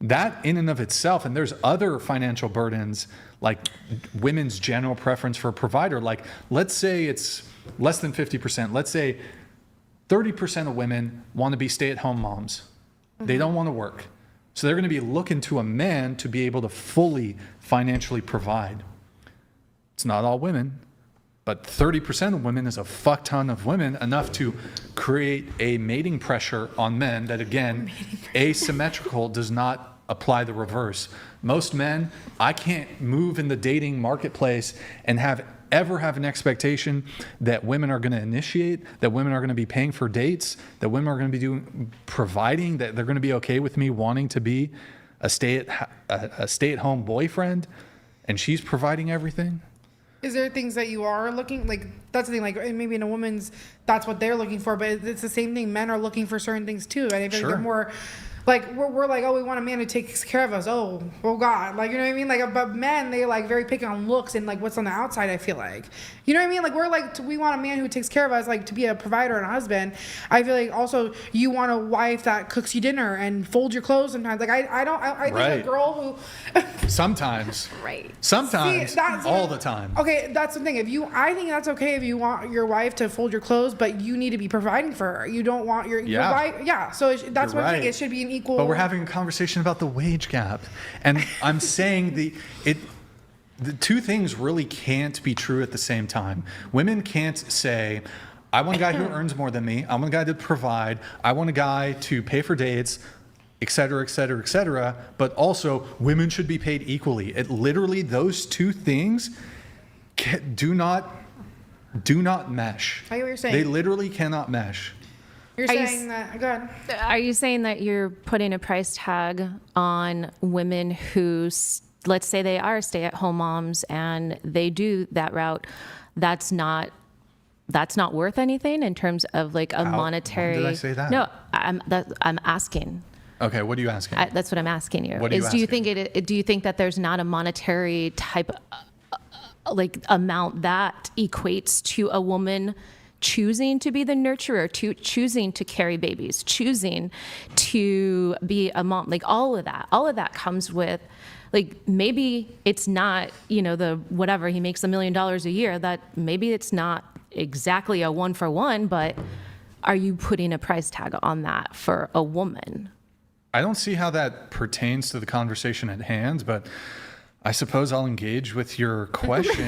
That in and of itself, and there's other financial burdens like women's general preference for a provider. Like, let's say it's less than 50%. Let's say 30% of women want to be stay-at-home moms. They don't want to work. So they're going to be looking to a man to be able to fully financially provide. It's not all women, but 30% of women is a fuck ton of women, enough to create a mating pressure on men that, again, asymmetrical, does not apply the reverse. Most men, I can't move in the dating marketplace and ever have an expectation that women are going to initiate, that women are going to be paying for dates, that women are going to be providing, that they're going to be okay with me wanting to be a stay-at-home boyfriend, and she's providing everything. Is there things that you are looking, like, that's the thing, like, maybe in a woman's, that's what they're looking for, but it's the same thing. Men are looking for certain things too. And I feel like they're more, like, we're like, oh, we want a man who takes care of us. Oh God. Like, you know what I mean? Like, but men, they like very picky on looks and like what's on the outside, I feel like. You know what I mean? Like, we're like, we want a man who takes care of us, like, to be a provider and a husband. I feel like also you want a wife that cooks you dinner and folds your clothes sometimes. Like, I think a girl who... Sometimes. Right. Sometimes. See, all the time. Okay, that's the thing. I think that's okay if you want your wife to fold your clothes, but you need to be providing for her. You don't want your wife... Yeah, so that's what I think. It should be an equal... But we're having a conversation about the wage gap. And I'm saying the two things really can't be true at the same time. Women can't say, I want a guy who earns more than me. I want a guy to provide. I want a guy to pay for dates, et cetera, et cetera, et cetera. But also, women should be paid equally. It literally, those two things do not mesh. I get what you're saying. They literally cannot mesh. You're saying that, go ahead. Are you saying that you're putting a price tag on women who, let's say they are stay-at-home moms and they do that route, that's not worth anything in terms of like a monetary... When did I say that? No, I'm asking. Okay, what are you asking? That's what I'm asking you. What are you asking? Do you think that there's not a monetary type like amount that equates to a woman choosing to be the nurturer, choosing to carry babies, choosing to be a mom, like all of that comes with, like, maybe it's not, the whatever, he makes $1 million a year, that maybe it's not exactly a 1-for-1, but are you putting a price tag on that for a woman? I don't see how that pertains to the conversation at hand, but I suppose I'll engage with your question.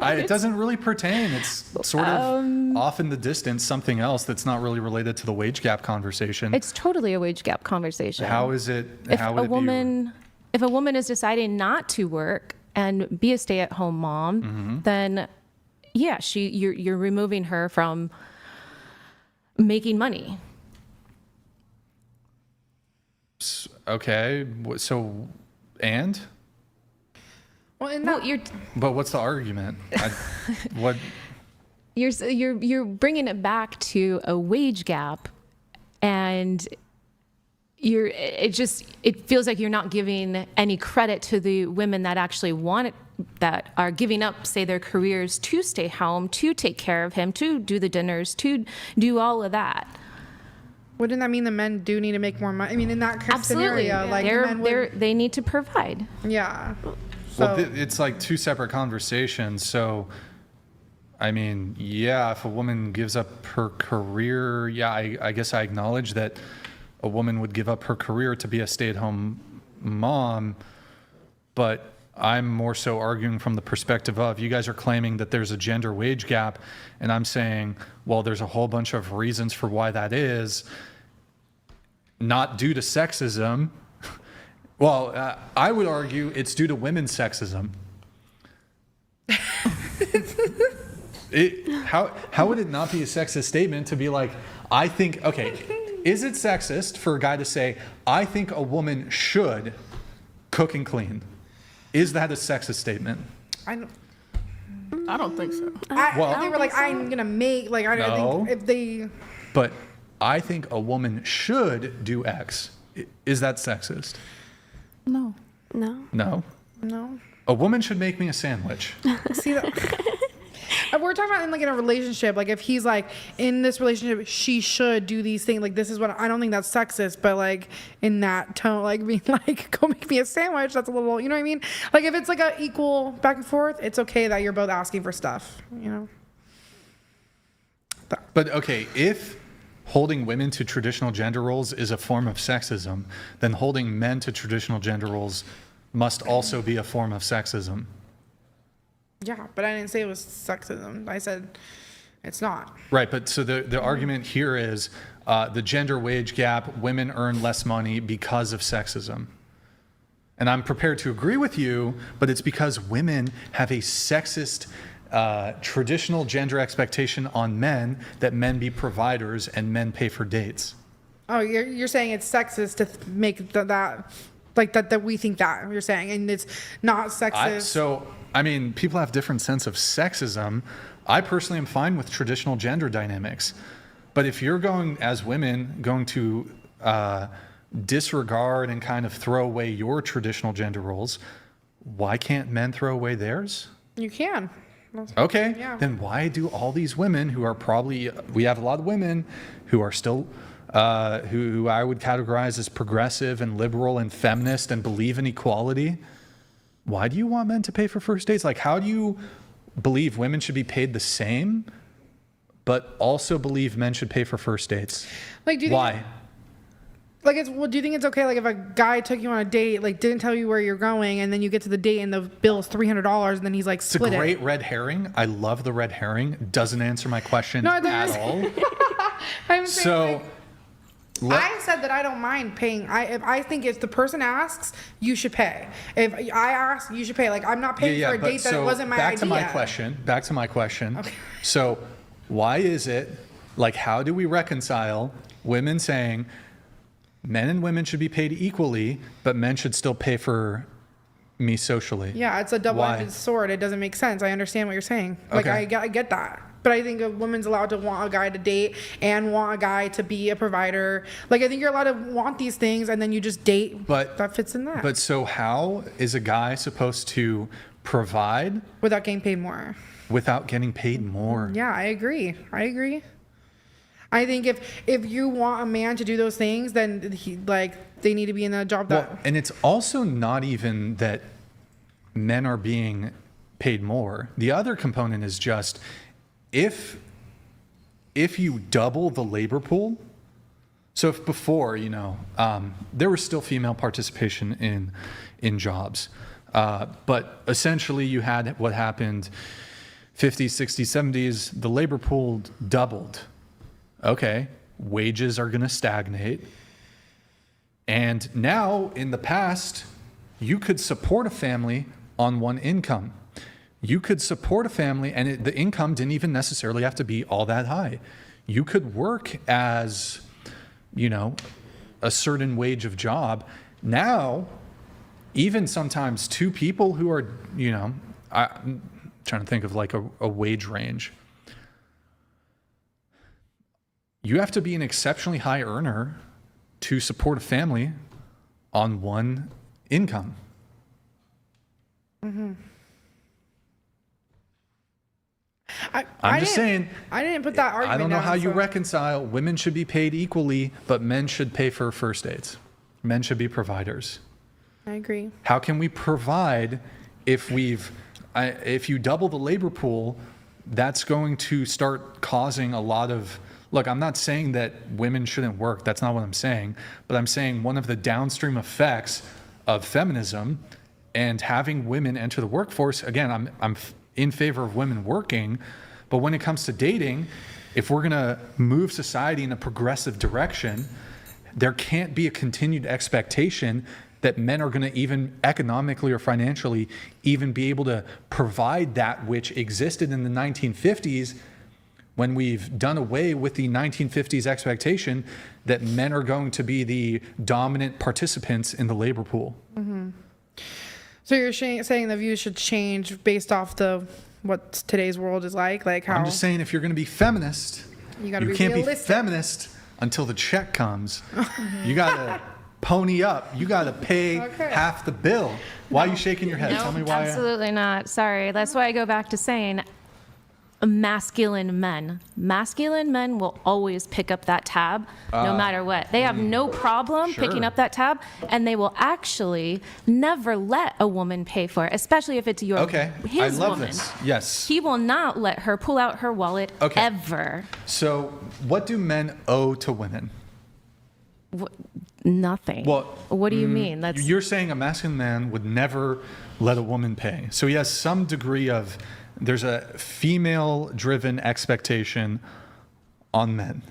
It doesn't really pertain. It's sort of off in the distance, something else that's not really related to the wage gap conversation. It's totally a wage gap conversation. How is it? If a woman is deciding not to work and be a stay-at-home mom, then yeah, you're removing her from making money. Okay, so and. But what's the argument? What? You're bringing it back to a wage gap, and it feels like you're not giving any credit to the women that actually want it, that are giving up, say, their careers to stay home, to take care of him, to do the dinners, to do all of that. Wouldn't that mean the men do need to make more money? I mean, in that scenario, like they need to provide. Yeah. Well, it's like two separate conversations. So, I mean, yeah, if a woman gives up her career, yeah, I guess I acknowledge that a woman would give up her career to be a stay-at-home mom, but I'm more so arguing from the perspective of, you guys are claiming that there's a gender wage gap, and I'm saying, well, there's a whole bunch of reasons for why that is, not due to sexism. Well, I would argue it's due to women's sexism. How would it not be a sexist statement to be like, I think, okay, is it sexist for a guy to say, I think a woman should cook and clean? Is that a sexist statement? I don't think so. They were like, I'm going to make, like, I don't think if they... But I think a woman should do X. Is that sexist? No. No? No. A woman should make me a sandwich. See that? we're talking about in a relationship. Like if he's like in this relationship, she should do these things. Like this is what I don't think that's sexist, but like in that tone, like being like, go make me a sandwich. That's a little, you know what I mean? Like if it's like a equal back and forth, it's okay that you're both asking for stuff, you know? But okay, if holding women to traditional gender roles is a form of sexism, then holding men to traditional gender roles must also be a form of sexism. Yeah, but I didn't say it was sexism. I said it's not. Right, but so the argument here is the gender wage gap, women earn less money because of sexism. And I'm prepared to agree with you, but it's because women have a sexist traditional gender expectation on men that men be providers and men pay for dates. Oh, you're saying it's sexist to make that like that we think that you're saying, and it's not sexist. I mean, people have different sense of sexism. I personally am fine with traditional gender dynamics, but if you're going as women going to disregard and kind of throw away your traditional gender roles, why can't men throw away theirs? You can. Okay, Yeah. Then why do all these women who are probably, we have a lot of women who are still, who I would categorize as progressive and liberal and feminist and believe in equality. Why do you want men to pay for first dates? Like, how do you believe women should be paid the same, but also believe men should pay for first dates? Like, do you Why? think do you think it's okay, like, if a guy took you on a date, like, didn't tell you where you're going, and then you get to the date and the bill is $300, and then he's like, It's a split great red herring. I love the red herring. Doesn't answer my question No, at there's- all. I'm saying, So, I said that I don't mind paying. If I think if the person asks, you should pay. If I ask, you should pay. Like, I'm not paying for a date that wasn't my back idea. Back to my question. Okay. So, why is it, like, how do we reconcile women saying men and women should be paid equally, but men should still pay for me socially? Yeah, it's a double-edged sword. It doesn't make sense. I understand what you're saying. Like, Okay. I get that. But I think a woman's allowed to want a guy to date and want a guy to be a provider. Like, I think you're allowed to want these things, and then you just date. But that fits in that. But so how is a guy supposed to provide without getting paid more. without getting paid more? Yeah, I agree. I think if you want a man to do those things, then they need to be in a job that. Well, and it's also not even that men are being paid more. The other component is just if you double the labor pool. So if before, there was still female participation in jobs, but essentially you had what happened 50s, 60s, 70s, the labor pool doubled. Okay, wages are going to stagnate. And now, in the past, you could support a family on one income. You could support a family, and the income didn't even necessarily have to be all that high. You could work as, a certain wage of job. Now, even sometimes two people who are, I'm trying to think of like a wage range. You have to be an exceptionally high earner to support a family on one income. Mm-hmm. I'm just saying. I didn't put that argument. I don't know down, how you so- reconcile women should be paid equally, but men should pay for first dates. Men should be providers. I agree. How can we provide if you double the labor pool? That's going to start causing a lot of. Look, I'm not saying that women shouldn't work. That's not what I'm saying. But I'm saying one of the downstream effects of feminism and having women enter the workforce. Again, I'm in favor of women working, but when it comes to dating, if we're going to move society in a progressive direction, there can't be a continued expectation that men are going to even economically or financially even be able to provide that which existed in the 1950s, when we've done away with the 1950s expectation that men are going to be the dominant participants in the labor pool. Mm-hmm. So you're saying the views should change based off what today's world is like how. I'm just saying, if you're going to be feminist, you can't realistic. Be feminist until the check comes. You got to pony up. You got to pay half the bill. Why are you shaking your head? No, Tell me why. Absolutely not. Sorry. That's why I go back to saying, masculine men. Masculine men will always pick up that tab no matter what. They have no problem Sure. picking up that tab, and they will actually never let a woman pay for it, especially if it's his I love woman. this. Yes. He will not let her pull out her wallet ever. So what do men owe to women? Nothing. Well, what do you mean? You're saying a masculine man would never let a woman pay. So he has some degree of, there's a female-driven expectation on men.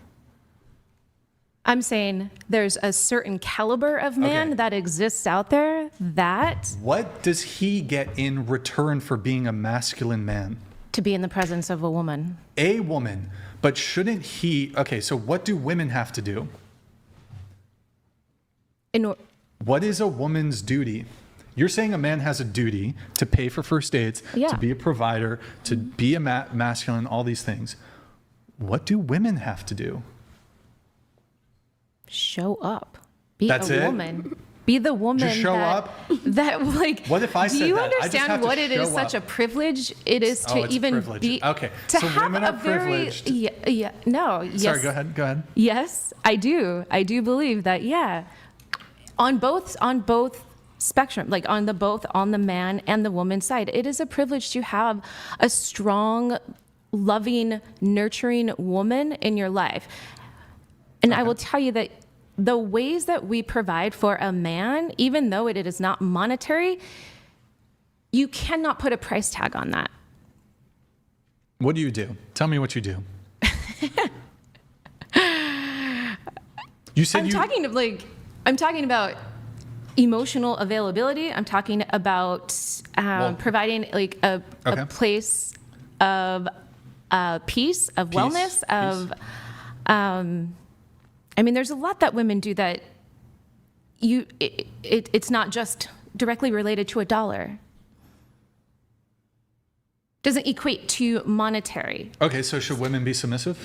I'm saying there's a certain caliber of man that exists out there that What does he get in return for being a masculine man? to be in the presence of a woman. A woman. But shouldn't he, so what do women have to do? What is a woman's duty? You're saying a man has a duty to pay for first dates, Yeah. to be a provider, to be a masculine, all these things. What do women have to do? Show up. Be That's a it? woman. Be the woman. Just show up? That like. What if I said Do you that? I just have understand to what it is? show Such up. a privilege it is to it's a even privilege. be. Okay, To so have women a are very, privileged. Yeah. No. Yes. Sorry, go ahead. Yes, I do. I do believe that. Yeah. On both spectrum, like on the man and the woman side, it is a privilege to have a strong, loving, nurturing woman in your life. And I will tell you that the ways that we provide for a man, even though it is not monetary, you cannot put a price tag on that. What do you do? Tell me what you do. You said I'm talking about emotional availability. I'm talking about providing like a place of peace, of wellness, of. I mean, there's a lot that women do that it's not just directly related to a dollar. Doesn't equate to monetary. Okay, so should women be submissive?